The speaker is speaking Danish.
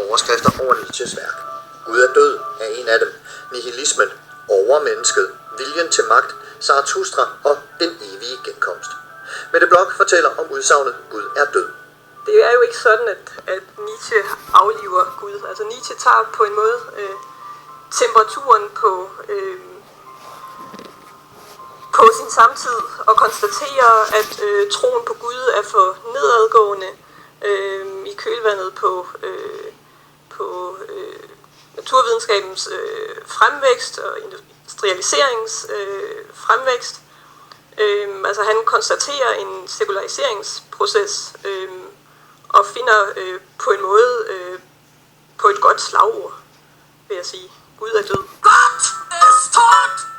overskrifter over Nietzsches værk. Gud er død er en af dem. Nihilismen, overmennesket, viljen til magt, Zarathustra og den evige genkomst. Mette Bloch fortæller om udsagnet Gud er død. Det er jo ikke sådan, at Nietzsche afliver Gud. Altså Nietzsche tager på en måde temperaturen på sin samtid og konstaterer, at troen på Gud er for nedadgående i kølvandet på naturvidenskabens fremvækst og industrialiseringens fremvækst. Altså han konstaterer en sekulariseringsproces og finder på en måde på et godt slagord, vil jeg sige. Gud er død. Gott ist tot!